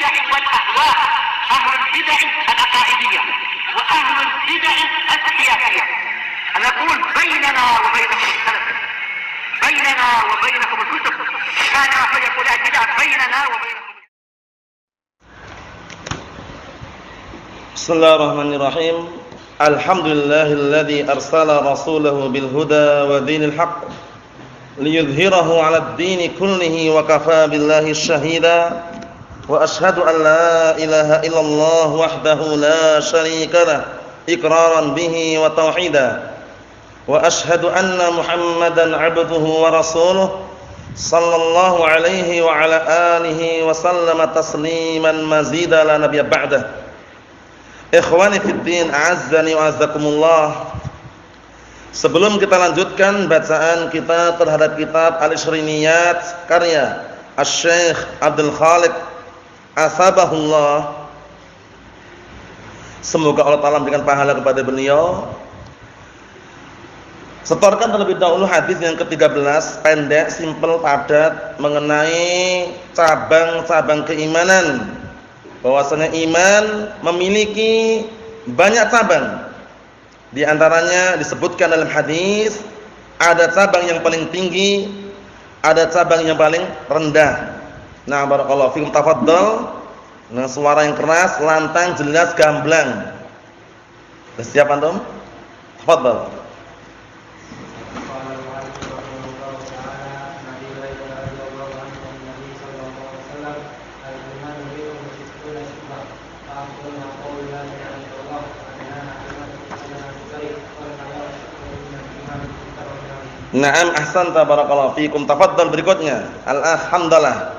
البدع والأهواء، أهل البدع العقائدية وأهل البدع السياسية. نقول بيننا وبينكم السلف، بيننا وبينكم الكتب، كان فيقول البدع بيننا وبينكم. بسم الله الرحمن الرحيم. الحمد لله الذي أرسل رسوله بالهدى ودين الحق ليظهره على الدين كله وكفى بالله شهيدا وأشهد أن لا إله إلا الله وحده لا شريك له إقرارا به وتوحيدا وأشهد أن محمدا عبده ورسوله صلى الله عليه وعلى آله وسلم تسليما مزيدا لا نبي بعده. Ikhwani fid din, a'azzani wa a'azzakumullah. Sebelum kita lanjutkan bacaan kita terhadap kitab Al-Ishriniyat karya Asy-Syaikh Abdul Khaliq Asbahullah, semoga Allah Ta'ala memberikan pahala kepada beliau. Setorkan terlebih dahulu hadis yang ke-13, pendek, simpel, padat, mengenai cabang-cabang keimanan. Bahwasanya iman memiliki banyak cabang. Di antaranya disebutkan dalam hadis, ada cabang yang paling tinggi, ada cabang yang paling rendah. Nah, barakallahu fikum, tafadhal. Nah, suara yang keras, lantang, jelas, gamblang. Sudah siap antum? Tafadhal. Naam, ahsanta, barakallahu fikum. Tafadhal berikutnya. Alhamdulillah.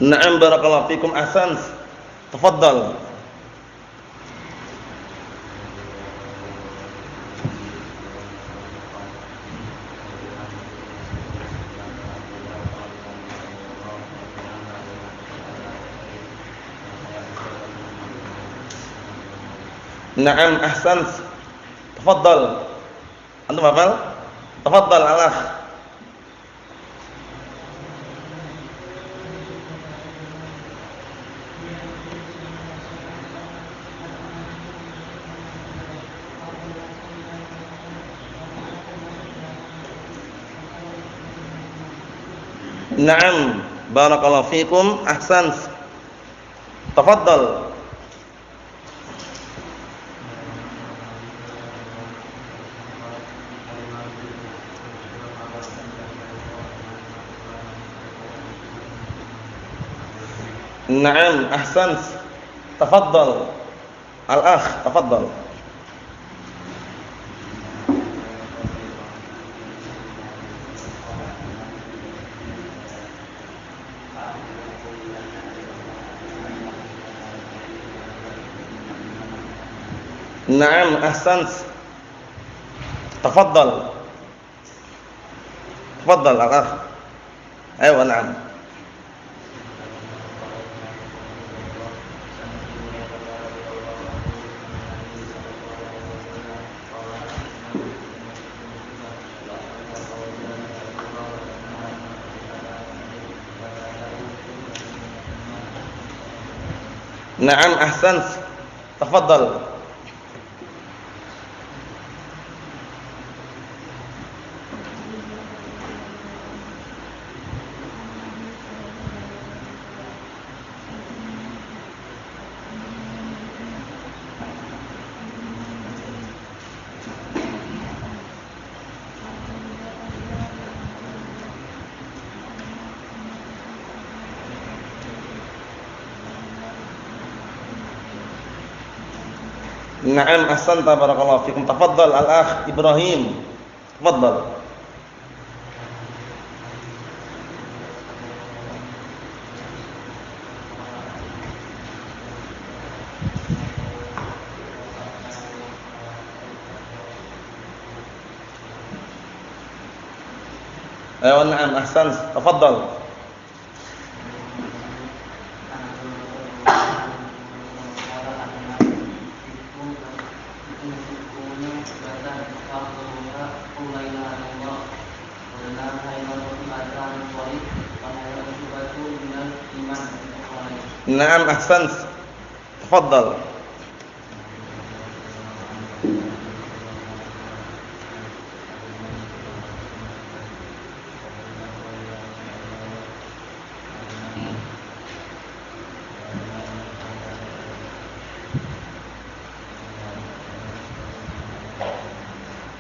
Naam, barakallahu fikum, ahsant. Tafadhal. Naam, ahsant. Tafadhal. Antum hafal? Tafadhal, al-akh. Naam, barakallahu fikum, ahsant. Tafadhal. Naam, ahsant. Tafadhal. Al-akh, tafadhal. Naam, ahsant. Tafadhal. Tafadhal al-akh. Ayo, na'am. Naam, ahsant. Tafadhal. Naam, ahsanta, barakallahu fikum. Tafadhal al-akh Ibrahim. Tafadhal. Ayo, na'am, ahsan. Tafadhal. Naam, ahsant. Tafadhal.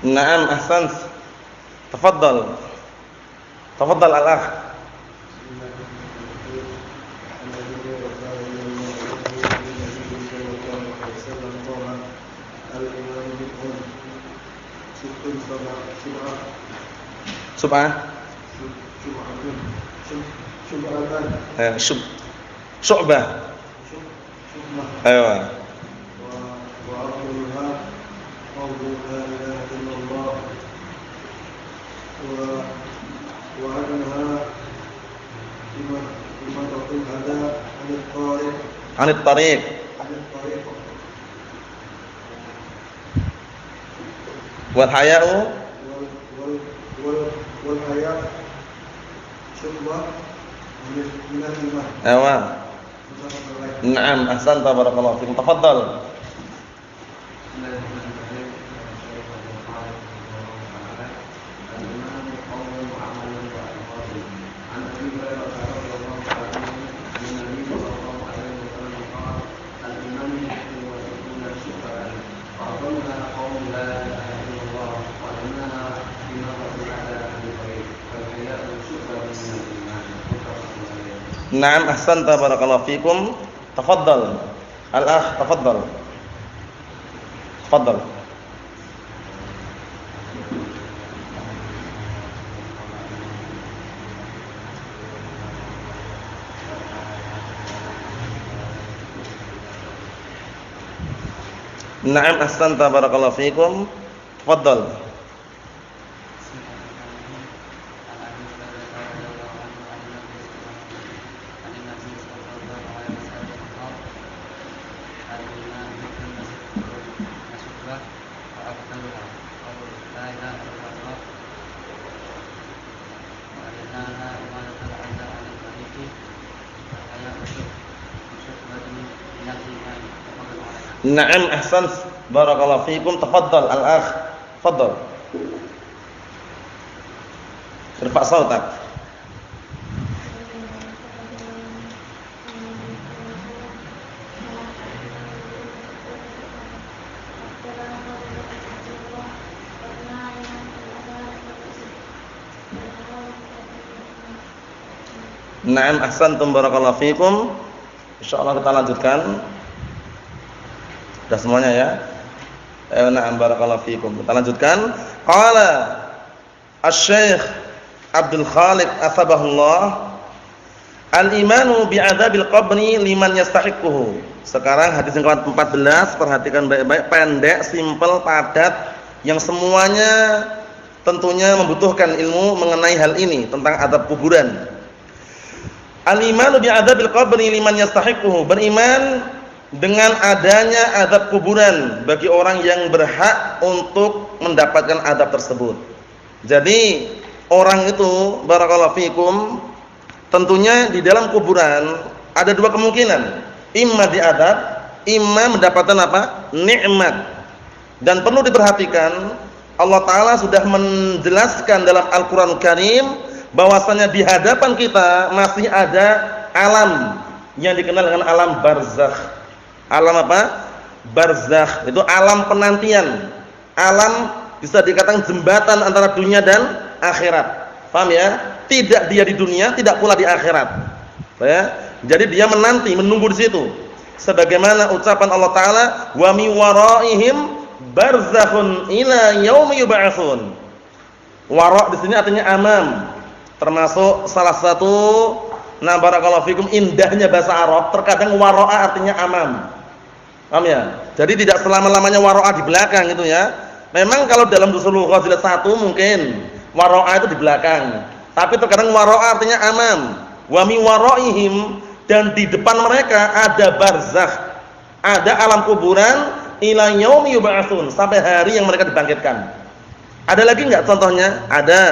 Naam, ahsant. Tafadhal. Tafadhal al-akh. Syu'bah. Ayo. Anit tariq. Wal haya'u wal haya' syubha min al-iman. Awa. Naam, ahsanta barakallahu fikum. Tafadhal. Naam, ahsanta barakallahu fikum. Tafadhal. Al-akh, tafadhal. Tafadhal. Naam, ahsanta barakallahu fikum. Tafadhal. Naam, ahsan, barakallahu fiikum. Tafadhal al-akh, tafadhal. Irfa' sautak. Naam, ahsantum, barakallahu fiikum. Insyaallah kita lanjutkan. Sudah semuanya ya? Na'am, barakallahu fiikum. Kita lanjutkan. Qala Asy-Syaikh Abdul Khaliq Atsabahullah, al-imanu bi'adzabil qabri liman yastahiquhu. Sekarang hadis yang ke-14, perhatikan baik-baik, pendek, simpel, padat, yang semuanya tentunya membutuhkan ilmu mengenai hal ini tentang azab kuburan. Al-imanu bi'adzabil qabri liman yastahiquhu, beriman dengan adanya azab kuburan bagi orang yang berhak untuk mendapatkan azab tersebut. Jadi orang itu, barakallahu fikum, tentunya di dalam kuburan ada dua kemungkinan, imma diazab, imma mendapatkan apa? Nikmat. Dan perlu diperhatikan, Allah Ta'ala sudah menjelaskan dalam Al-Quran Karim bahwasanya di hadapan kita masih ada alam yang dikenal dengan alam barzakh. Alam apa? Barzakh. Itu alam penantian. Alam bisa dikatakan jembatan antara dunia dan akhirat. Paham ya? Tidak dia di dunia, tidak pula di akhirat. Ya? Jadi dia menanti, menunggu di situ. Sebagaimana ucapan Allah Ta'ala, wa mi waraihim barzakhun ila yaumi yub'atsun. Wara' di sini artinya amam. Termasuk salah satu, nah barakallahu fikum, indahnya bahasa Arab, terkadang wara'a artinya amam. Paham ya? Jadi tidak selama-lamanya wara'a di belakang gitu ya. Memang kalau dalam Ushulul Ghazilah 1 mungkin wara'a itu di belakang. Tapi terkadang wara'a artinya amam. Wa mi waraihim, dan di depan mereka ada barzakh. Ada alam kuburan ila yaumi yub'atsun, sampai hari yang mereka dibangkitkan. Ada lagi enggak contohnya? Ada.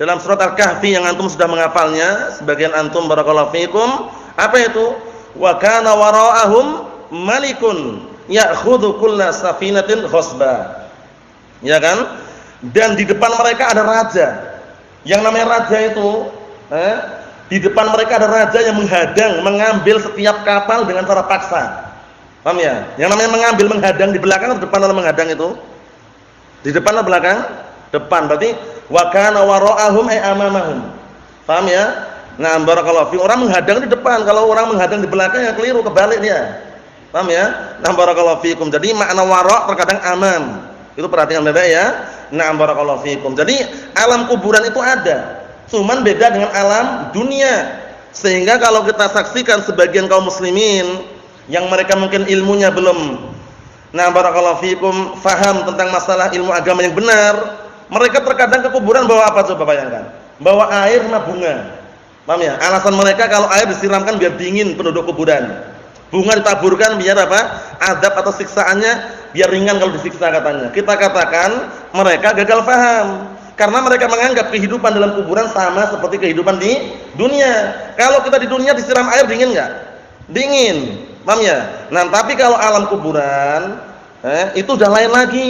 dalam surat Al-Kahfi yang antum sudah menghafalnya, sebagian antum barakallahu fikum, apa itu? Wa kana wara'ahum malikun ya'khudhu kulla safinatin ghasba. Ya kan? Dan di depan mereka ada raja. Yang namanya raja itu, di depan mereka ada raja yang menghadang, mengambil setiap kapal dengan cara paksa. Paham ya? Yang namanya mengambil, menghadang, di belakang atau depan dalam menghadang itu? Di depan atau belakang? Depan. Berarti wa kana wara'ahum ay amamahum. Paham ya? Nah, barakallahu fi, orang menghadang di depan, kalau orang menghadang di belakang ya keliru, kebalik dia. Paham ya? Nah, barakallahu fikum. Jadi makna wara' terkadang amam. Itu perhatian Bapak ya. Nah, barakallahu fikum. Jadi alam kuburan itu ada, cuman beda dengan alam dunia. Sehingga kalau kita saksikan sebagian kaum muslimin yang mereka mungkin ilmunya belum, nah barakallahu fikum, faham tentang masalah ilmu agama yang benar, mereka terkadang ke kuburan bawa apa, coba bayangkan? Bawa air sama bunga. Paham ya? Alasan mereka kalau air disiramkan biar dingin penduduk kuburan. Bunga ditaburkan biar apa? Azab atau siksaannya biar ringan kalau disiksa katanya. Kita katakan mereka gagal paham. Karena mereka menganggap kehidupan dalam kuburan sama seperti kehidupan di dunia. Kalau kita di dunia disiram air dingin enggak? Dingin. Paham ya? Nah, tapi kalau alam kuburan itu udah lain lagi.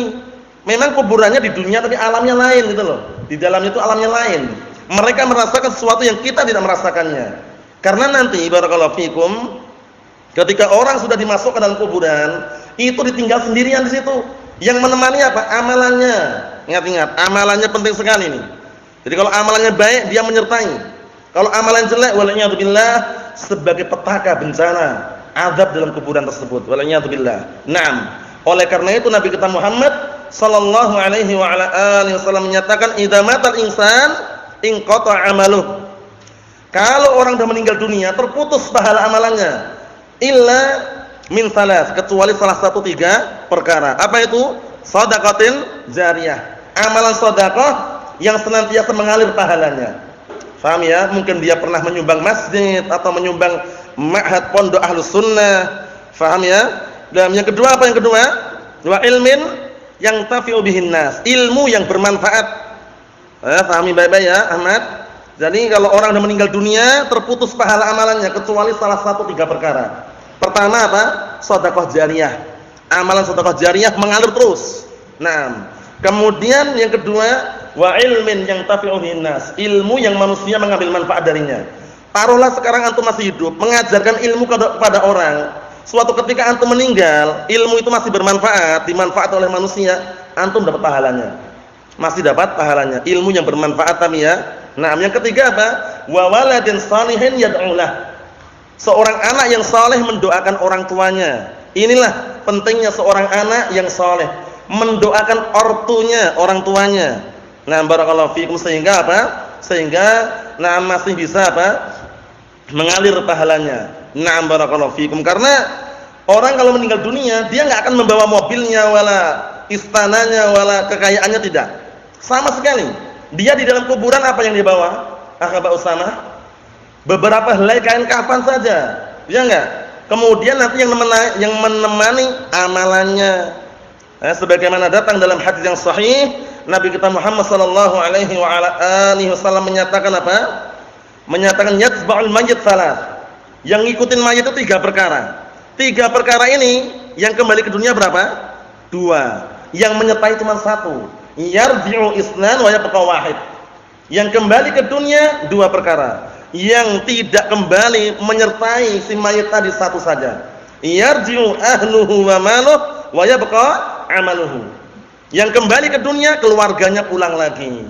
Memang kuburannya di dunia tapi alamnya lain gitu loh. Di dalamnya itu alamnya lain. Mereka merasakan sesuatu yang kita tidak merasakannya. Karena nanti barakallahu fikum, ketika orang sudah dimasukkan dalam kuburan, itu ditinggal sendirian di situ. Yang menemani apa? Amalannya. Ingat-ingat, amalannya penting sekali nih. Jadi kalau amalannya baik, dia menyertai. Kalau amalan jelek, waliyadzubillah, sebagai petaka bencana, azab dalam kuburan tersebut. Waliyadzubillah. Naam. Oleh karena itu Nabi kita Muhammad sallallahu alaihi wa ala alihi wasallam menyatakan, "Idza matal insan inqata 'amaluh." Kalau orang sudah meninggal dunia, terputus pahala amalannya. Illa min salas, kecuali salah satu 3 perkara. Apa itu? Shadaqatin jariyah. Amalan sedekah yang senantiasa mengalir pahalanya. Paham ya? Mungkin dia pernah menyumbang masjid atau menyumbang ma'had pondok Ahlus Sunnah. Paham ya? Dan yang kedua apa yang kedua? Wa ilmin yang tafi'u bihin nas. Ilmu yang bermanfaat. Pahami baik-baik ya, Ahmad. Jadi kalau orang sudah meninggal dunia, terputus pahala amalannya kecuali salah satu 3 perkara. Pertama apa? Sedekah jariyah. Amalan sedekah jariyah mengalir terus. Nah, kemudian yang kedua, wa ilmin yang tafi'u bihin nas. Ilmu yang manusia mengambil manfaat darinya. Taruhlah sekarang antum masih hidup, mengajarkan ilmu kepada orang. Suatu ketika antum meninggal, ilmu itu masih bermanfaat, dimanfaatkan oleh manusia, antum dapat pahalanya. Masih dapat pahalanya, ilmu yang bermanfaat tapi ya. Nah, yang ketiga apa? Wa waladin shalihin yad'ulah. Seorang anak yang saleh mendoakan orang tuanya. Inilah pentingnya seorang anak yang saleh, mendoakan ortunya, orang tuanya. Nah, barakallahu fikum, sehingga apa? Sehingga masih bisa apa? Mengalir pahalanya. Na'am barakallahu fikum. Karena orang kalau meninggal dunia, dia enggak akan membawa mobilnya wala istananya wala kekayaannya, tidak. Sama sekali. Dia di dalam kuburan apa yang dia bawa? Akhaba Usama? Beberapa helai kain kafan saja. Ya enggak? Kemudian nanti yang menemani amalannya. Sebagaimana datang dalam hadis yang sahih, Nabi kita Muhammad sallallahu alaihi wa ala alihi wasallam menyatakan apa? Menyatakan yatsba'ul mayyit salat. Yang ngikutin mayat itu 3 perkara. 3 perkara ini yang kembali ke dunia berapa? 2. Yang menyertai cuma 1. Yarji'u isnan wa yabqa wahid. Yang kembali ke dunia 2 perkara. Yang tidak kembali menyertai si mayat tadi 1 saja. Yarji'u ahluhu wa maluhu wa yabqa amaluhu. Yang kembali ke dunia keluarganya pulang lagi.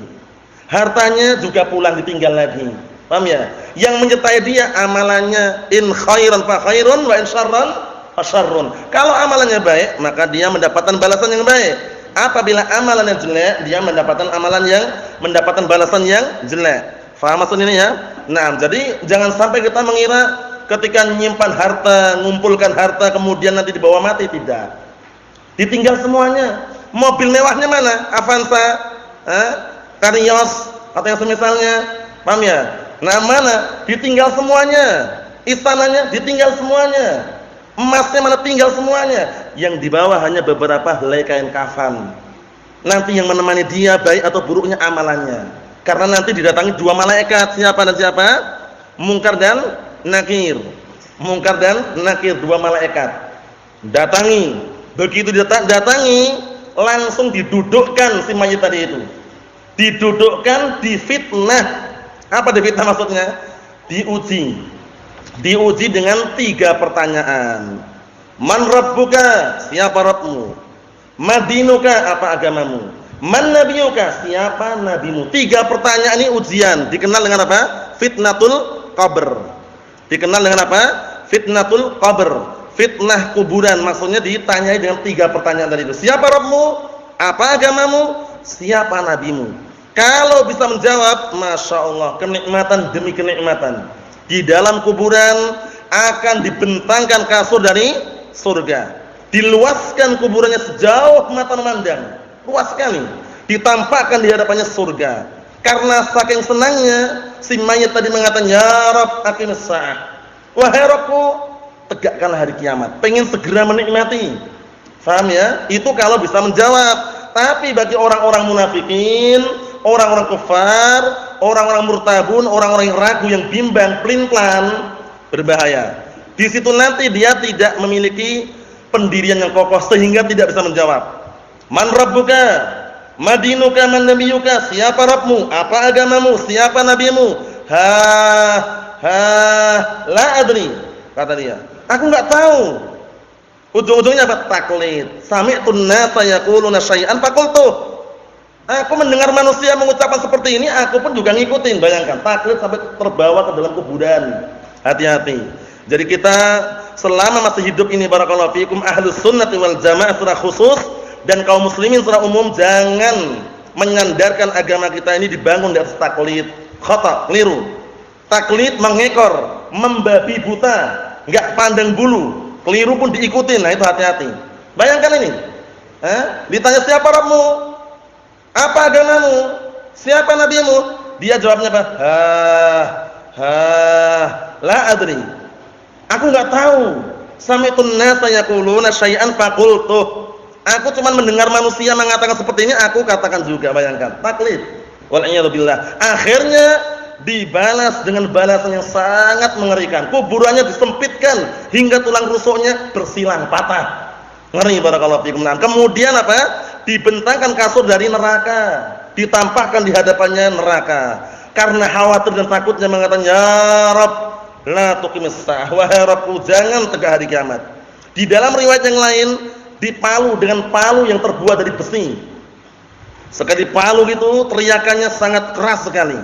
Hartanya juga pulang, ditinggal lagi. Paham ya? Yang menyertai dia amalannya, in khairan fa khairun wa in syarran fa syarrun. Kalau amalannya baik, maka dia mendapatkan balasan yang baik. Apabila amalannya jelek, dia mendapatkan balasan yang jelek. Faham maksud ini ya? Nah, jadi jangan sampai kita mengira ketika menyimpan harta, ngumpulkan harta kemudian nanti dibawa mati, tidak. Ditinggal semuanya. Mobil mewahnya mana? Avanza, Carnios atau yang semisalnya. Paham ya? Nah, mana? Ditinggal semuanya. Istananya ditinggal semuanya. Emasnya mana? Tinggal semuanya. Yang dibawa hanya beberapa helai kain kafan. Nanti yang menemani dia baik atau buruknya amalannya. Karena nanti didatangi dua malaikat, siapa dan siapa? Munkar dan Nakir. Munkar dan Nakir, dua malaikat. Datangi. Begitu datangi, langsung didudukkan si mayit tadi itu. Didudukkan, difitnah. Apa difitnah maksudnya? Diuji. Diuji dengan 3 pertanyaan. Man rabbuka? Siapa Rabbmu? Madinuka? Apa agamamu? Man nabiyuka? Siapa nabimu? 3 pertanyaan ini ujian. Dikenal dengan apa? Fitnatul qabr. Dikenal dengan apa? Fitnatul qabr. Fitnah kuburan. Maksudnya ditanyai dengan 3 pertanyaan tadi itu. Siapa Rabbmu? Apa agamamu? Siapa nabimu? Kalau bisa menjawab, Masya Allah, kenikmatan demi kenikmatan. Di dalam kuburan akan dibentangkan kasur dari surga. Diluaskan kuburannya sejauh mata memandang. Luas sekali. Ditampakkan di hadapannya surga. Karena saking senangnya, si mayit tadi mengatakan, Ya Rabb, aqimis sa'ah. Wahai Rabbku, tegakkanlah hari kiamat. Pengen segera menikmati. Faham ya? Itu kalau bisa menjawab. Tapi bagi orang-orang munafikin, orang-orang kafir, orang-orang murtabun, orang-orang yang ragu, yang bimbang, pelin-pelan, berbahaya. Di situ nanti dia tidak memiliki pendirian yang kokoh sehingga tidak bisa menjawab. Man rabbuka? Madinuka? Man nabiyuka? Siapa Rabbmu? Apa agamamu? Siapa nabimu? La adri, kata dia. Aku enggak tahu. Ujung-ujungnya apa? Taklid. Sami'tun nasa yaquluna syai'an faqultu. Aku mendengar manusia mengucapkan seperti ini, aku pun juga ngikutin. Bayangkan, taklid sampai terbawa ke dalam kuburan. Hati-hati. Jadi kita selama masih hidup ini, barakallahu fiikum, ahlus sunnati wal jamaah secara khusus dan kaum muslimin secara umum, jangan menyandarkan agama kita ini dibangun di atas taklid. Khata, keliru. Taklid mengekor, membabi buta, enggak pandang bulu. Keliru pun diikutin, nah itu hati-hati. Bayangkan ini, ditanya siapa Rabbmu, apa agamamu, siapa nabimu, dia jawabnya apa? La adri. Aku enggak tahu. Sami'tun nasa yaquluna syai'an faqultu. Aku cuma mendengar manusia mengatakan seperti ini, aku katakan juga. Bayangkan, taklid. Wal iyadu billah. Akhirnya dibalas dengan balasan yang sangat mengerikan. Kuburannya disempitkan hingga tulang rusuknya bersilang patah. Ngeri, barakallahu fiikum. Nah, kemudian apa? Dibentangkan kasur dari neraka, ditampakkan di hadapannya neraka. Karena khawatir dan takutnya mengatakan, Ya Rabb, la tuqimis sa'ah. Wahai Rabbku, jangan tegak hari kiamat. Di dalam riwayat yang lain, dipalu dengan palu yang terbuat dari besi. Sekali palu itu teriakannya sangat keras sekali.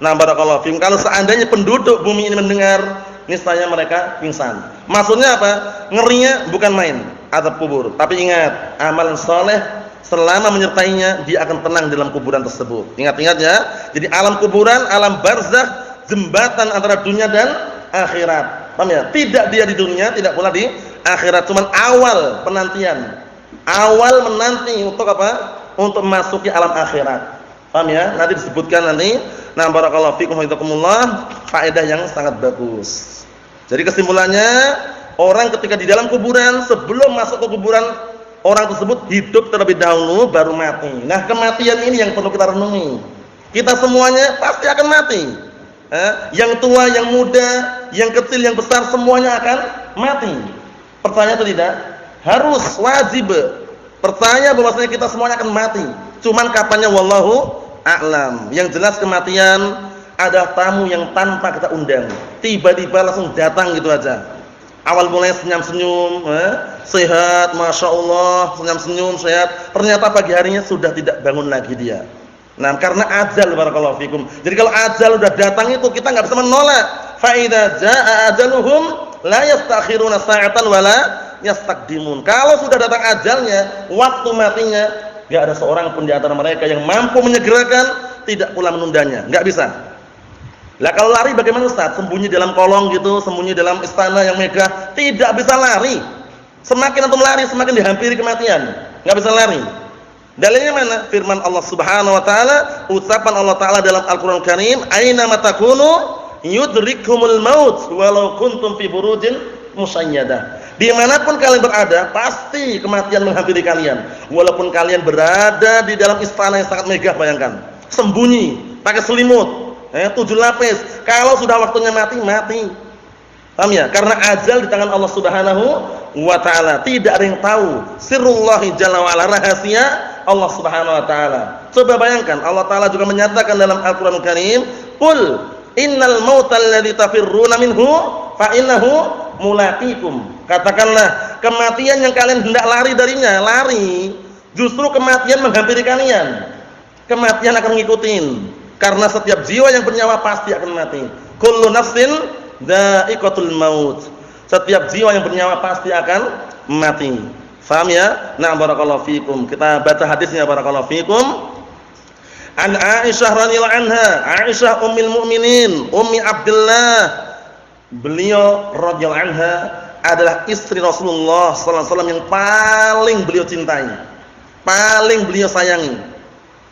Nah, barakallahu fiikum, kalau seandainya penduduk bumi ini mendengar, niscaya mereka pingsan. Maksudnya apa? Ngerinya bukan main, azab kubur. Tapi ingat, amalan soleh selama menyertainya, dia akan tenang dalam kuburan tersebut. Ingat-ingat ya. Jadi alam kuburan, alam barzakh, jembatan antara dunia dan akhirat. Paham ya? Tidak dia di dunia, tidak pula di akhirat. Cuman awal penantian. Awal menanti untuk apa? Untuk memasuki alam akhirat. Paham ya? Nanti disebutkan nanti. Nah, barakallahu fiikum wa jazakumullah, faedah yang sangat bagus. Jadi kesimpulannya, orang ketika di dalam kuburan, sebelum masuk ke kuburan, orang tersebut hidup terlebih dahulu baru mati. Nah, kematian ini yang perlu kita renungi. Kita semuanya pasti akan mati. Yang tua, yang muda, yang kecil, yang besar, semuanya akan mati. Percaya atau tidak? Harus, wajib percaya bahwasanya kita semuanya akan mati. Cuman kapannya wallahu a'lam. Yang jelas kematian ada tamu yang tanpa kita undang, tiba-tiba langsung datang gitu aja. Awal mulai senyum-senyum, sehat, masya Allah, senyum-senyum, sehat. Ternyata pagi harinya sudah tidak bangun lagi dia. Nah, karena ajal, barakallahu fikum. Jadi kalau ajal udah datang itu kita nggak bisa menolak. Fa idza jaa ajaluhum la yastakhiruna sa'atan wala yastaqdimun. Kalau sudah datang ajalnya, waktu matinya, nggak ada seorang pun di antara mereka yang mampu menyegerakan, tidak pula menundanya, nggak bisa. Lah kalau lari bagaimana Ustaz? Sembunyi dalam kolong gitu, sembunyi dalam istana yang megah, tidak bisa lari. Semakin antum lari, semakin dihampiri kematian, nggak bisa lari. Dalilnya mana? Firman Allah Subhanahu wa taala, ucapan Allah taala dalam Al-Qur'an Karim, "Aina matakunu yudrikumul maut walau kuntum fi burujin musayyadah." Dimanapun kalian berada, pasti kematian menghampiri kalian. Walaupun kalian berada di dalam istana yang sangat megah, bayangkan. Sembunyi, pakai selimut, 7 lapis. Kalau sudah waktunya mati, mati. Paham ya? Karena ajal di tangan Allah Subhanahu wa taala. Tidak ada yang tahu sirrullahi jalla wa ala, rahasia Allah Subhanahu wa taala. Coba bayangkan, Allah taala juga menyatakan dalam Al-Qur'an Karim, "Qul innal mautal ladzi tafirruna minhu fa innahu mulaqikum." Katakanlah, kematian yang kalian hendak lari darinya, lari, justru kematian menghampiri kalian. Kematian akan ngikutin, karena setiap jiwa yang bernyawa pasti akan mati. Kullu nafsin dha'iqatul maut. Setiap jiwa yang bernyawa pasti akan mati. Faham ya? Nah, barakallahu fikum. Kita baca hadisnya, barakallahu fikum. An Aisyah radhiyallahu anha, Aisyah ummul mukminin, Ummi Abdullah. Beliau radhiyallahu anha adalah istri Rasulullah sallallahu alaihi wasallam yang paling beliau cintai, paling beliau sayangi.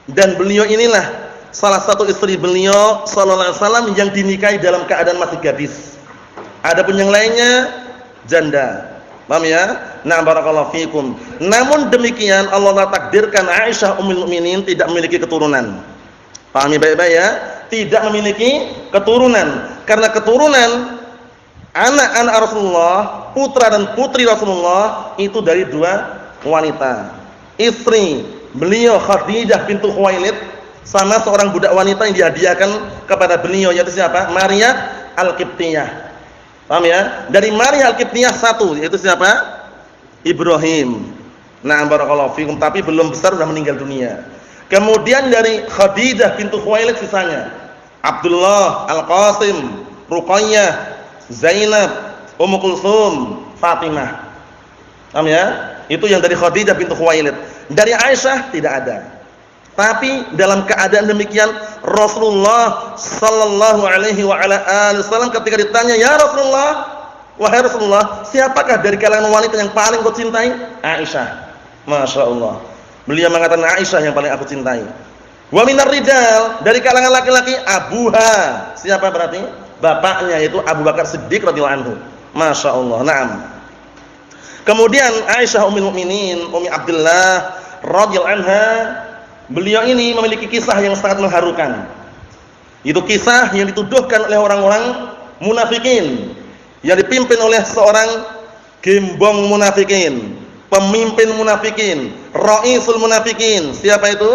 Dan beliau inilah salah satu istri beliau sallallahu alaihi wasallam yang dinikahi dalam keadaan masih gadis. Adapun yang lainnya janda. Paham ya? Nah, barakallahu fikum. Namun demikian Allah takdirkan Aisyah ummul mukminin tidak memiliki keturunan. Pahami baik-baik ya? Tidak memiliki keturunan. Karena keturunan anak-anak Rasulullah, putra dan putri Rasulullah itu dari 2 wanita. Istri beliau Khadijah bintu Khuwailid sama seorang budak wanita yang dihadiahkan kepada beliau, yaitu siapa? Maria Al-Qibtiyah. Paham ya? Dari Maria Al-Qibtiyah satu, yaitu siapa? Ibrahim. Nah, barakallahu fikum, tapi belum besar sudah meninggal dunia. Kemudian dari Khadijah bintu Khuwailid sisanya Abdullah, Al-Qasim, Ruqayyah, Zainab, Ummu Kulsum, Fatimah. Paham ya? Itu yang dari Khadijah bintu Khuwailid. Dari Aisyah tidak ada. Tapi dalam keadaan demikian Rasulullah sallallahu alaihi wa ala alihi wasallam ketika ditanya, "Ya Rasulullah, wahai Rasulullah, siapakah dari kalangan wanita yang paling kau cintai?" Aisyah. Masya Allah. Beliau mengatakan Aisyah yang paling aku cintai. Wa minar rijal, dari kalangan laki-laki Abuha. Siapa berarti? Bapaknya, yaitu Abu Bakar Siddiq radhiyallahu anhu. Masya Allah. Naam. Kemudian Aisyah ummul mukminin, Ummi Abdullah radhiyallahu anha, beliau ini memiliki kisah yang sangat mengharukan. Itu kisah yang dituduhkan oleh orang-orang munafikin, yang dipimpin oleh seorang gembong munafikin, pemimpin munafikin, raisul munafikin. Siapa itu?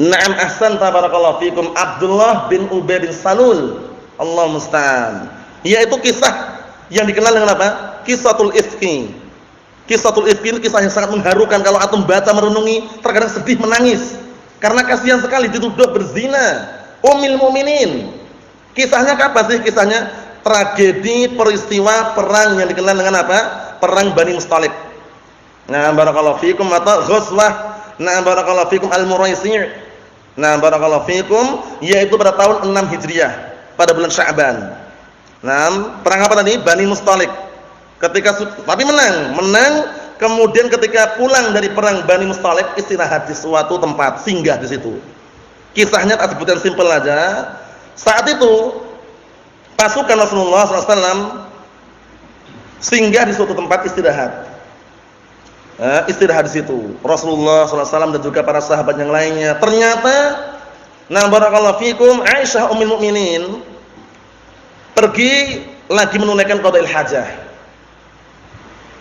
Na'am, ahsan, tabarakallahu fikum, Abdullah bin Ubay bin Salul. Allah musta'an. Yaitu kisah yang dikenal dengan apa? Kisahul Ifki. Kisahul Ifki itu kisah yang sangat mengharukan. Kalau antum baca merenungi, terkadang sedih menangis. Karena kasihan sekali dituduh berzina. Ummul mukminin. Kisahnya apa sih? Kisahnya tragedi peristiwa perang yang dikenal dengan apa? Perang Bani Mustalik. Nah, barakallahu fikum, atau ghazwah, nah barakallahu fikum Al-Muraisi'. Nah, barakallahu fikum, yaitu pada tahun 6 Hijriah, pada bulan Sya'ban. Nah, perang apa tadi? Bani Mustalik. Tapi menang. Kemudian ketika pulang dari perang Bani Mustalik, istirahat di suatu tempat, singgah di situ. Kisahnya tak sebutkan simpel aja. Saat itu pasukan Rasulullah SAW singgah di suatu tempat istirahat. Istirahat di situ. Rasulullah SAW dan juga para sahabat yang lainnya. Ternyata, nah barakallahu fikum, Aisyah ummul mukminin pergi lagi menunaikan qada'il hajah.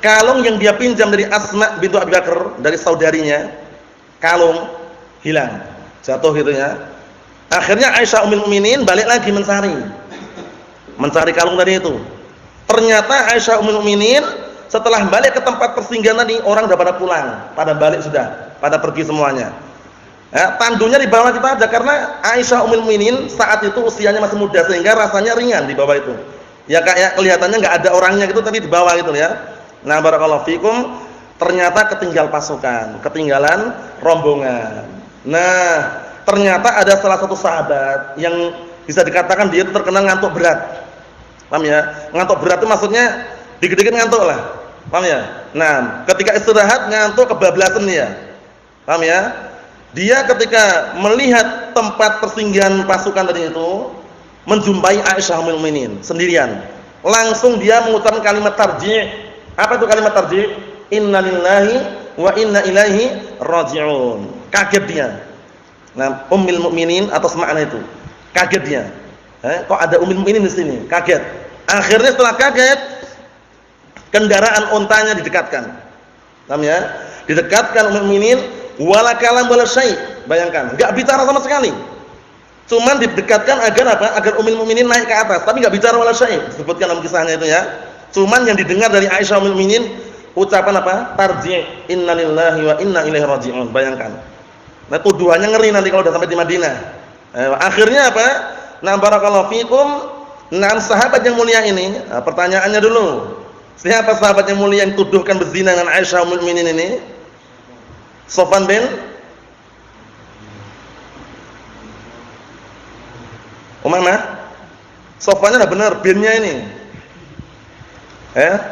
Kalung yang dia pinjam dari Asma bintu Abi Bakar, dari saudarinya, kalung hilang, jatuh gitu ya. Akhirnya Aisyah ummul mukminin balik lagi mencari kalung tadi itu. Ternyata Aisyah ummul mukminin setelah balik ke tempat persinggahan tadi, orang sudah pada pulang, pada balik sudah, pada pergi semuanya. Tandunya di bawah kita aja, karena Aisyah ummul mukminin saat itu usianya masih muda sehingga rasanya ringan di bawah itu. Ya kayak kelihatannya nggak ada orangnya gitu, tapi di bawah gitu ya. Nah, barakallahu fikum, ternyata ketinggalan pasukan, ketinggalan rombongan. Nah, ternyata ada salah satu sahabat yang bisa dikatakan dia itu terkenal ngantuk berat. Paham ya? Ngantuk berat itu maksudnya dikit-dikit ngantuk lah. Paham ya? Nah, ketika istirahat ngantuk kebablasan dia. Paham ya? Dia ketika melihat tempat persinggahan pasukan tadi itu, menjumpai Aisyah ummul mukminin sendirian. Langsung dia mengucapkan kalimat tarji'. Apa itu kalimat tarji'? Inna lillahi wa inna ilaihi raji'un. Kaget dia. Nah, Ummul Mukminin atas makna itu. Kaget dia. Kok ada Ummul Mukminin di sini? Kaget. Akhirnya setelah kaget, kendaraan untanya didekatkan. Paham ya? Didekatkan Ummul Mukminin wala kalam wala syai'. Bayangkan, enggak bicara sama sekali. Cuman didekatkan agar apa? Agar Ummul Mukminin naik ke atas, tapi enggak bicara wala syai'. Disebutkan dalam kisahnya itu ya. Cuman yang didengar dari Aisyah Ummul Mukminin ucapan apa? Tarji' innalillahi wa inna ilaihi raji'un. Bayangkan. Nah, tuduhannya ngeri nanti kalau sudah sampai di Madinah. Akhirnya apa? Nah, barakallahu fikum. Nah, sahabat yang mulia ini, pertanyaannya dulu. Siapa sahabat yang mulia yang tuduhkan berzina dengan Aisyah Ummul Mukminin ini? Sofwan bin Umamah. Sofwannya sudah benar, binnya ini.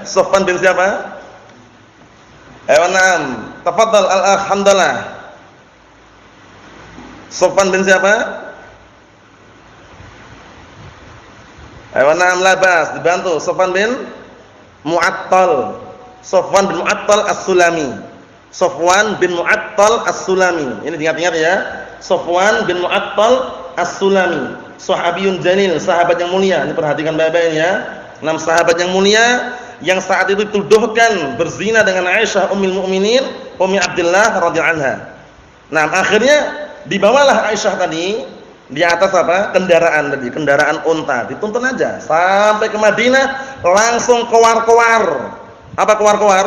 Sofwan bin siapa? Na'am. Tafadhal al-akh Hamdalah. Sofwan bin siapa? Na'am, labas, dibantu. Sofwan bin Mu'attal. Sofwan bin Mu'attal As-Sulami. Sofwan bin Mu'attal As-Sulami. Ini diingat-ingat ya. Sofwan bin Mu'attal As-Sulami. Sahabiyun jalil, sahabat yang mulia. Ini perhatikan baik-baik ya. 6 sahabat yang mulia yang saat itu dituduhkan berzina dengan Aisyah Ummul Mukminin, Ummi Abdillah radhiyallahu anha. Nah, akhirnya dibawalah Aisyah tadi di atas apa? Kendaraan tadi, kendaraan unta. Dituntun aja sampai ke Madinah, langsung kewar-kewar. Apa kewar-kewar?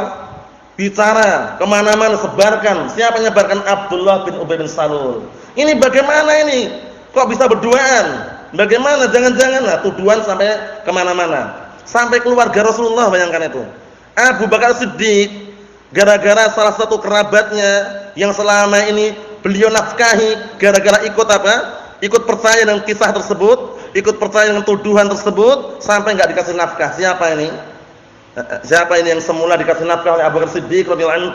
Bicara kemana-mana, sebarkan. Siapa yang menyebarkan? Abdullah bin Ubay bin Salul. Ini bagaimana ini? Kok bisa berduaan? Bagaimana? Jangan-jangan lah tuduhan sampai kemana-mana. Sampai keluarga Rasulullah, bayangkan itu. Abu Bakar Siddiq, gara-gara salah satu kerabatnya yang selama ini beliau nafkahi, gara-gara ikut apa? Ikut percaya dengan kisah tersebut, ikut percaya dengan tuduhan tersebut, sampai enggak dikasih nafkah. Siapa ini? Siapa ini yang semula dikasih nafkah oleh Abu Bakar Siddiq radhiyallahu anhu,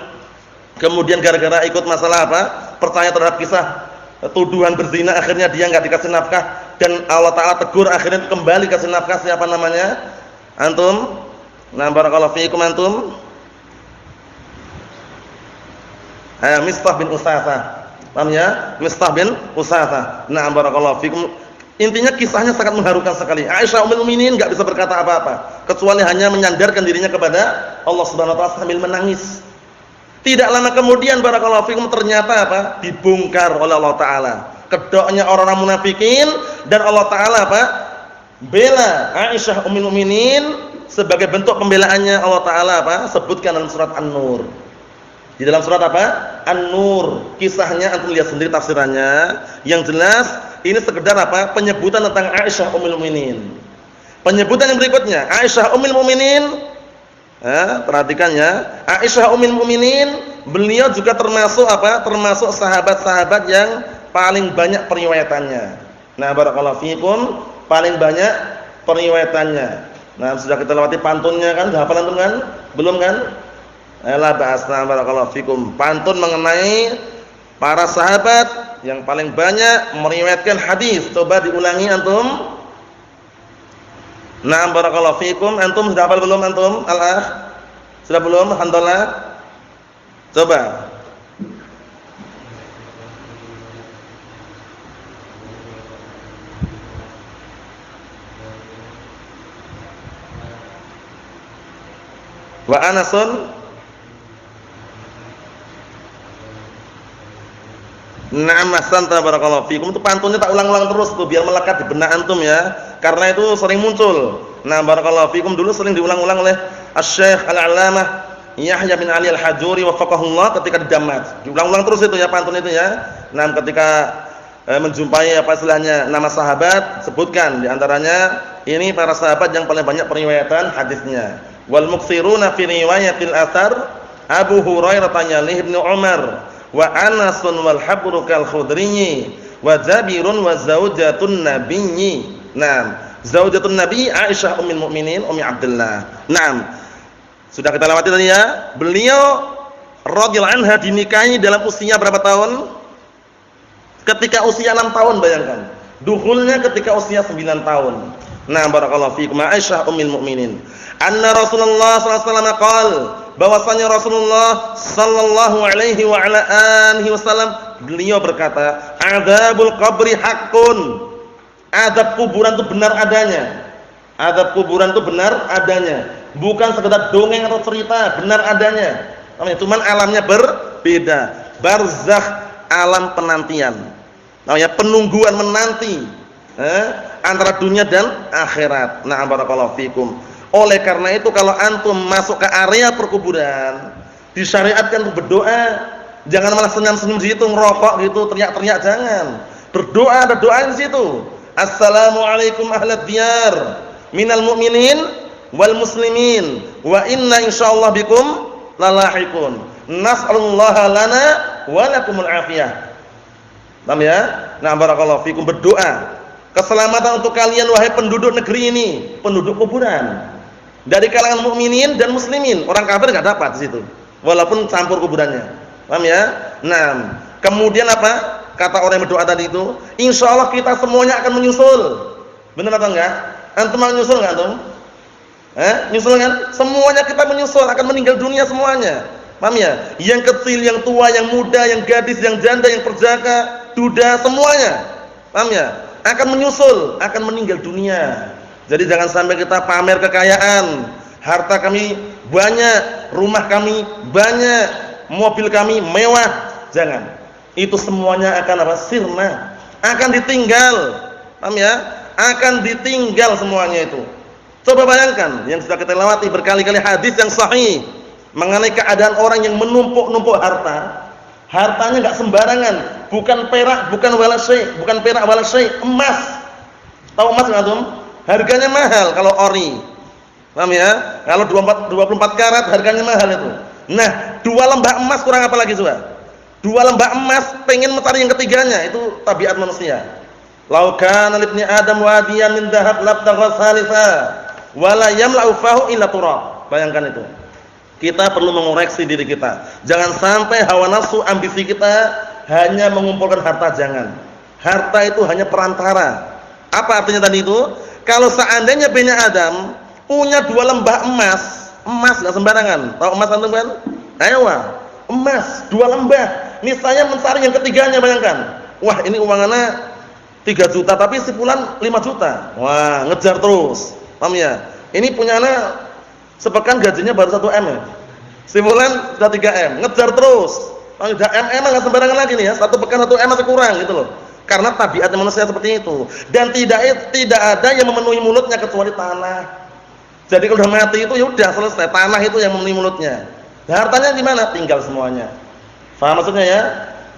kemudian gara-gara ikut masalah apa? Percaya terhadap kisah tuduhan berzina, akhirnya dia enggak dikasih nafkah dan Allah Taala tegur, akhirnya kembali kasih nafkah. Siapa namanya? Antum? Nah, barakallahu fiikum antum. Mistah bin Usasah. Paham ya? Mistah bin Usasah. Nah, barakallahu fiikum. Intinya kisahnya sangat mengharukan sekali. Aisyah Ummul Mukminin enggak bisa berkata apa-apa kecuali hanya menyandarkan dirinya kepada Allah Subhanahu wa taala sambil menangis. Tidak lama kemudian barakallahu fiikum ternyata apa? Dibongkar oleh Allah taala. Kedoknya orang-orang munafikin dan Allah taala apa? Bela Aisyah Ummul Mukminin sebagai bentuk pembelaannya. Allah taala apa? Sebutkan dalam surat An-Nur. Di dalam surat apa? An-Nur. Kisahnya antum lihat sendiri tafsirannya. Yang jelas ini sekedar apa? Penyebutan tentang Aisyah Ummul Mukminin. Penyebutan yang berikutnya, Aisyah Ummul Mukminin. Perhatikan ya. Aisyah Ummul Mukminin, beliau juga termasuk apa? Termasuk sahabat-sahabat yang paling banyak periwayatannya. Nah, barakallahu fiikum, paling banyak periwayatannya. Nah, sudah kita lewati pantunnya kan? Sudah hafal antum kan? Belum kan? La ba'asna, barakallahu fikum. Pantun mengenai para sahabat yang paling banyak meriwayatkan hadis. Coba diulangi antum. Nah, barakallahu fikum. Antum sudah hafal belum antum? Al-akh? Sudah belum? Alhamdulillah. Coba. Wa Anasun. Na'am, ahsanta, barakallahu fikum. Itu pantunnya tak ulang-ulang terus tuh biar melekat di benak antum ya. Karena itu sering muncul. Nah, barakallahu fikum dulu sering diulang-ulang oleh Asy-Syaikh Al-'Allamah Yahya bin Ali Al-Hajuri wafaqahullah ketika di Damat. Diulang-ulang terus itu ya pantun itu ya. Nah, ketika menjumpai apa istilahnya nama sahabat, sebutkan di antaranya ini para sahabat yang paling banyak periwayatan hadisnya. Wal muktsiruna fi riwayatil athar Abu Hurairah yalih Ibnu Umar wa Anasun wal habru kal Khudri wa Jabirun wa zaujatun nabiyyi. Naam, zaujatun nabi Aisyah Ummul Mukminin Ummi Abdillah. Naam. Sudah kita lewati tadi ya. Beliau radhiyallahu anha dinikahi dalam usia berapa tahun? Ketika usia 6 tahun, bayangkan. Dukhulnya ketika usia 9 tahun. Nah, barakallahu fiikum. Aisyah Ummul Mukminin. Anna Rasulullah sallallahu alaihi wasallam qaal, bahwasanya Rasulullah sallallahu alaihi wa ala alihi wasallam beliau berkata, Adzabul qabri haqqun. Azab kuburan itu benar adanya. Azab kuburan itu benar adanya. Bukan sekedar dongeng atau cerita, benar adanya. Cuman alamnya berbeda. Barzakh, alam penantian. Namanya penungguan, menanti antara dunia dan akhirat. Na'am barakallahu fikum. Oleh karena itu kalau antum masuk ke area perkuburan, disyariatkan untuk berdoa. Jangan malah senyum-senyum di situ, ngerokok gitu, teriak-teriak, jangan. Berdoa, ada doa di situ. Assalamualaikum ahlad diyar minal mu'minin wal muslimin wa inna insyaallah bikum lalahiqun. Nas'alullaha lana wa lakumul afiyah. Paham ya? Nah, barakallahu fikum, berdoa keselamatan untuk kalian wahai penduduk negeri ini, penduduk kuburan. Dari kalangan mukminin dan muslimin. Orang kafir enggak dapat di situ. Walaupun campur kuburannya. Paham ya? Nah, kemudian apa? Kata orang yang berdoa tadi itu, insyaallah kita semuanya akan menyusul. Benar apa enggak? Antum mau nyusul enggak antum? Nyusul kan? Semuanya kita menyusul, akan meninggal dunia semuanya. Paham ya? Yang kecil, yang tua, yang muda, yang gadis, yang janda, yang perjaka, duda, semuanya. Paham ya? Akan menyusul, akan meninggal dunia. Jadi jangan sampai kita pamer kekayaan. Harta kami banyak, rumah kami banyak, mobil kami mewah. Jangan. Itu semuanya akan apa? Sirna. Akan ditinggal. Paham ya? Akan ditinggal semuanya itu. Coba bayangkan yang sudah kita lewati berkali-kali hadis yang sahih mengenai keadaan orang yang menumpuk-numpuk harta. Hartanya enggak sembarangan, bukan perak, bukan wala syai', bukan perak wala syai', emas. Tahu emas enggak antum? Harganya mahal kalau ori. Paham ya? Kalau 24 karat harganya mahal itu. Nah, 2 lembah emas kurang apa lagi coba? 2 lembah emas pengen mencari yang ketiganya, itu tabiat manusia. Lau kana libni adam wadiyan min dhahab labtagha salisa wala yamla'u fahu illa turab. Bayangkan itu. Kita perlu mengoreksi diri kita. Jangan sampai hawa nafsu, ambisi kita hanya mengumpulkan harta, jangan. Harta itu hanya perantara. Apa artinya tadi itu? Kalau seandainya Bani Adam punya 2 lembah emas, emas enggak sembarangan. Tahu emas antum kan? Ayo, emas 2 lembah. Nih saya mencari yang ketiganya, bayangkan. Wah, ini uangnya 3 juta tapi sebulan 5 juta. Wah, ngejar terus. Paham ya? Ini punyanya sepekan gajinya baru 1 M ya. Sebulan sudah 3 M, ngejar terus. Kalau udah M enggak sembarangan lagi nih ya. 1 pekan 1 M masih kurang gitu loh. Karena tabiatnya manusia seperti itu. Dan tidak ada yang memenuhi mulutnya kecuali tanah. Jadi kalau udah mati itu ya udah selesai, tanah itu yang memenuhi mulutnya. Hartanya di mana? Tinggal semuanya. Faham maksudnya ya?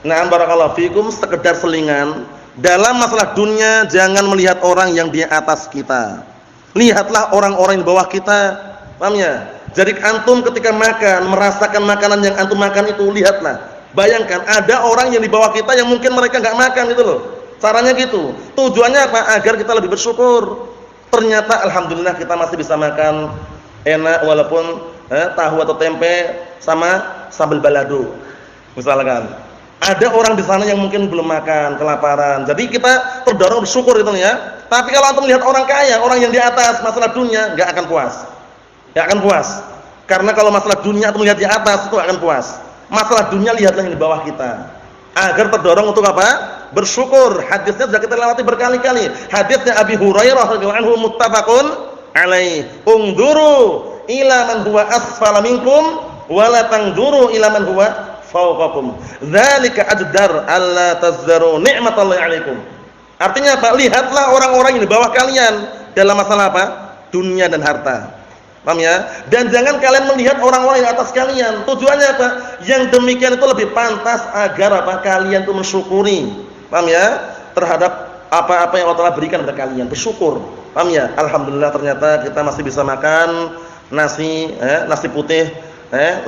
Nah, barakallahu fikum, sekedar selingan. Dalam masalah dunia jangan melihat orang yang di atas kita. Lihatlah orang-orang di bawah kita. Paham ya? Jadi antum ketika makan, merasakan makanan yang antum makan itu, lihatlah. Bayangkan ada orang yang di bawah kita yang mungkin mereka enggak makan gitu loh. Caranya gitu. Tujuannya apa? Agar kita lebih bersyukur. Ternyata alhamdulillah kita masih bisa makan enak walaupun tahu atau tempe sama sambal balado. Misalkan ada orang di sana yang mungkin belum makan, kelaparan. Jadi kita terdorong bersyukur itu ya. Tapi kalau antum melihat orang kaya, orang yang di atas, masalah dunia enggak akan puas. Enggak akan puas. Karena kalau masalah dunia antum lihat di atas itu akan puas. Masalah dunia lihatlah yang di bawah kita. Agar terdorong untuk apa? Bersyukur. Hadisnya sudah kita lewati berkali-kali. Hadisnya Abi Hurairah radhiyallahu anhu muttafaqun alaih. Ungduru ila man huwa asfala minkum wa la tanzuru ila man huwa fawqakum. Dzalika ajdar alla tazzaru ni'matallahi 'alaikum. Artinya apa? Lihatlah orang-orang yang di bawah kalian dalam masalah apa? Dunia dan harta. Paham ya? Dan jangan kalian melihat orang-orang yang atas kalian. Tujuannya apa? Yang demikian itu lebih pantas agar apa? Kalian itu mensyukuri. Paham ya? Terhadap apa-apa yang Allah telah berikan kepada kalian. Bersyukur. Paham ya? Alhamdulillah ternyata kita masih bisa makan nasi, nasi putih,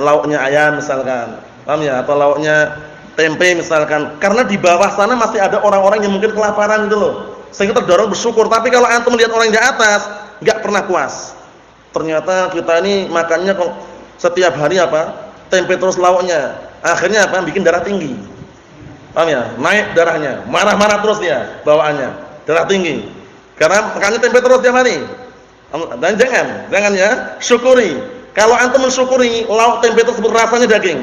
lauknya ayam misalkan. Paham ya? Atau lauknya tempe misalkan. Karena di bawah sana masih ada orang-orang yang mungkin kelaparan gitu loh. Sehingga terdorong bersyukur. Tapi kalau antum melihat orang di atas, enggak pernah puas. Ternyata kita ini makannya kok setiap hari apa? Tempe terus lauknya. Akhirnya apa? Bikin darah tinggi. Paham ya? Naik darahnya, marah-marah terus dia bawaannya. Darah tinggi. Karena makannya tempe terus tiap hari. Dan jangan ya, syukuri. Kalau antum mensyukuri lauk tempe tersebut rasanya daging.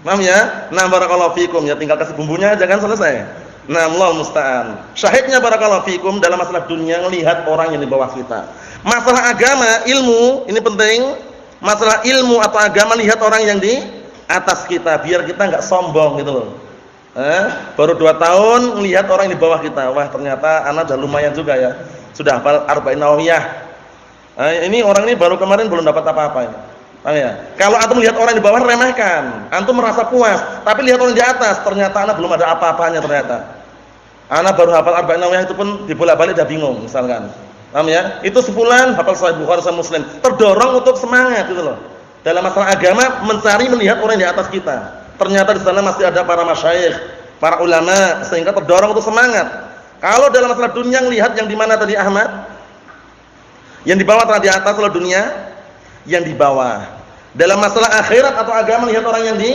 Paham ya? Nah, barakallahu fikum ya, tinggal kasih bumbunya jangan selesai. Nah, Allah musta'an. Syahidnya barakallahu fikum dalam masalah dunia melihat orang yang di bawah kita. Masalah agama, ilmu, ini penting. Masalah ilmu atau agama lihat orang yang di atas kita biar kita enggak sombong gitu loh. Baru 2 tahun lihat orang yang di bawah kita. Wah, ternyata anak udah lumayan juga ya. Sudah hafal Arba'in Nawawiyah. Ini orang ini baru kemarin belum dapat apa-apa ini. Paham ya? Kalau antum lihat orang di bawah remehkan, antum merasa puas. Tapi lihat orang di atas, ternyata anak belum ada apa-apanya ternyata. Anak baru hafal Arba'in Nawawiyah itu pun dibolak-balik udah bingung misalkan. Paham ya? Itu sebulan hafal Sahih Bukhari sama Muslim. Terdorong untuk semangat gitu loh. Dalam masalah agama mencari melihat orang di atas kita. Ternyata di sana masih ada para masyayikh, para ulama sehingga terdorong untuk semangat. Kalau dalam masalah dunia lihat yang di mana tadi Ahmad? Yang di bawah atau di atas kalau dunia? Yang di bawah. Dalam masalah akhirat atau agama lihat orang yang di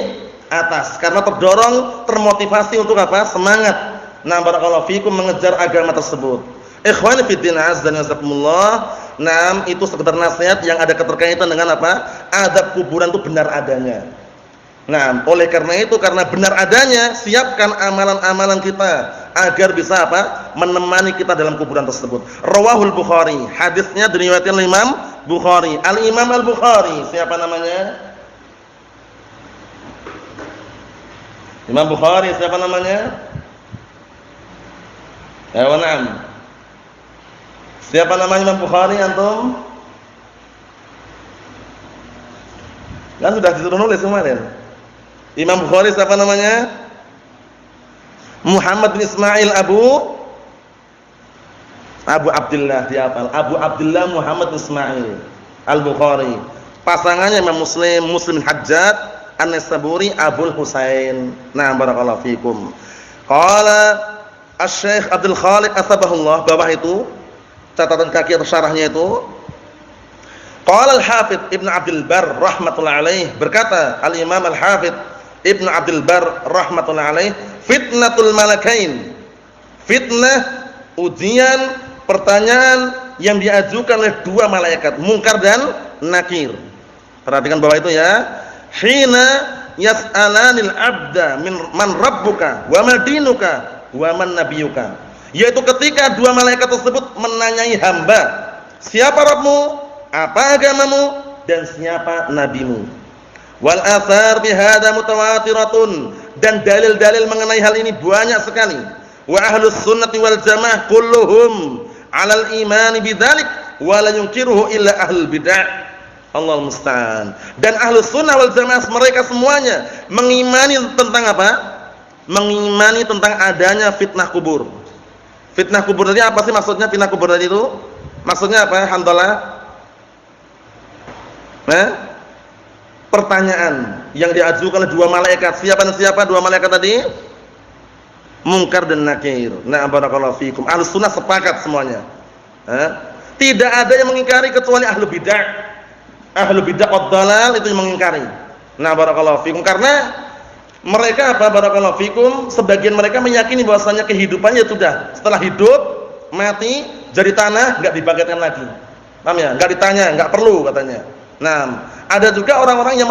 atas karena terdorong, termotivasi untuk apa? Semangat. Nah, barakallahu fikum mengejar agama tersebut. Ikhwani fi din azza wa jazakumullah. Nah, itu sekedar nasihat yang ada keterkaitan dengan apa? Adab kuburan itu benar adanya. Nah, oleh karena itu karena benar adanya, siapkan amalan-amalan kita agar bisa apa? Menemani kita dalam kuburan tersebut. Rawahul Bukhari. Hadisnya diriwayatkan oleh Imam Bukhari. Al-Imam Al-Bukhari, siapa namanya? Imam Bukhari, siapa namanya? Ya, na'am. Siapa namanya Imam Bukhari antum? Kan sudah disuruh nulis kemarin. Imam Bukhari siapa namanya? Muhammad bin Ismail Abu Abdullah dihafal. Abu Abdullah Muhammad bin Ismail Al-Bukhari. Pasangannya Imam Muslim bin Hajjaj An-Naisaburi Abul Husain. Nah, barakallahu fikum. Qala Asy-Syaikh Abdul Khaliq Asbahullah, bawah itu catatan kaki atau syarahnya itu. Qala Al-Hafidz Ibnu Abdul Barr rahimatullah alaih, berkata Al-Imam Al-Hafidz Ibnu Abdul Barr rahimatullah alaih, fitnatul malakain. Fitnah, ujian, pertanyaan yang diajukan oleh 2 malaikat, Munkar dan Nakir. Perhatikan bawah itu ya. Hina yas'alanil 'abda min man rabbuka wa ma dinuka wa man nabiyuka, yaitu ketika 2 malaikat tersebut menanyai hamba, siapa Rabbmu, apa agamamu, dan siapa nabimu. Wal athar bi hadza mutawatiratun, dan dalil-dalil mengenai hal ini banyak sekali. Wa ahlus sunnati wal jamaah kulluhum 'alal imani bidzalik wa la yunkiruhu illa ahlul bid'ah. Allahul musta'an. Dan ahlus sunnah wal jamaah mereka semuanya mengimani tentang apa? Mengimani tentang adanya fitnah kubur. Fitnah kubur tadi apa sih maksudnya? Fitnah kubur tadi itu maksudnya apa? Alhamdulillah. Pertanyaan yang diajukan oleh 2 malaikat. Siapa dan siapa 2 malaikat tadi? Munkar dan Nakir. Nah, barakallahu fikum. Ahlus sunnah sepakat semuanya. Tidak ada yang mengingkari kecuali ahlu bid'ah. Ahlu bid'ah wad dhalal itu yang mengingkari. Nah, barakallahu fikum, karena mereka apa, barakallahu fikum, sebagian mereka meyakini bahwasanya kehidupannya sudah setelah hidup, mati, jadi tanah, enggak dibangkitkan lagi. Paham ya? Enggak ditanya, enggak perlu katanya. Nah, ada juga orang-orang yang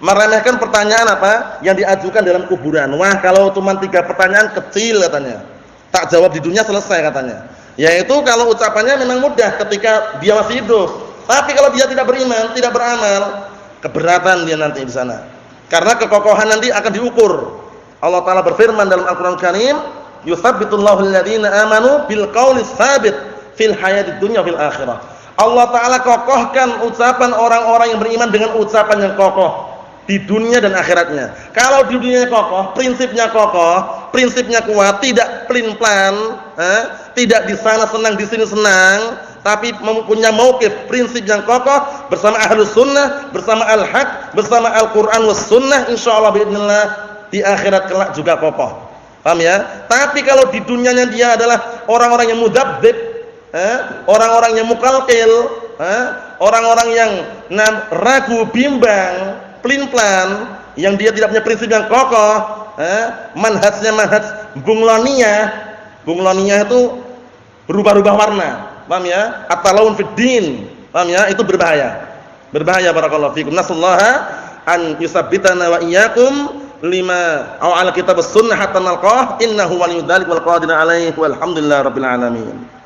meremehkan pertanyaan apa yang diajukan dalam kuburan. Wah, kalau cuma 3 pertanyaan kecil katanya. Tak jawab di dunia selesai katanya. Yaitu kalau ucapannya memang mudah ketika dia masih hidup. Tapi kalau dia tidak beriman, tidak beramal, keberatan dia nanti di sana. Karena kekokohan nanti akan diukur. Allah Ta'ala berfirman dalam Al-Quran Karim, yuthabbitullahu alladhina amanu bil qawli tsabit fil hayatid dunya fil akhirah. Allah Ta'ala kokohkan ucapan orang-orang yang beriman dengan ucapan yang kokoh di dunia dan akhiratnya. Kalau di dunia kokoh, prinsipnya kuat, tidak pelin-pelan, tidak di sana senang, di sini senang, tapi mempunyai mauqif, prinsip yang kokoh bersama ahlus sunnah, bersama al-haq, bersama Al-Quran was sunnah, insyaallah biidznillah di akhirat kelak juga kokoh. Paham ya? Tapi kalau di dunianya dia adalah orang-orang yang mudabbib, orang-orang yang mukalkil, orang-orang yang ragu, bimbang, pelin-pelan, yang dia tidak punya prinsip yang kokoh, manhajnya manhaj bungloniyah itu berubah-ubah warna. Paham ya? At-talawun fid din. Paham ya? Itu berbahaya. Berbahaya barakallahu fikum. Nasallaha an yusabbitana wa iyyakum lima au ala kitab sunnah hatta nalqah innahu waliyudzalik wal qadir alaihi walhamdulillahirabbil alamin.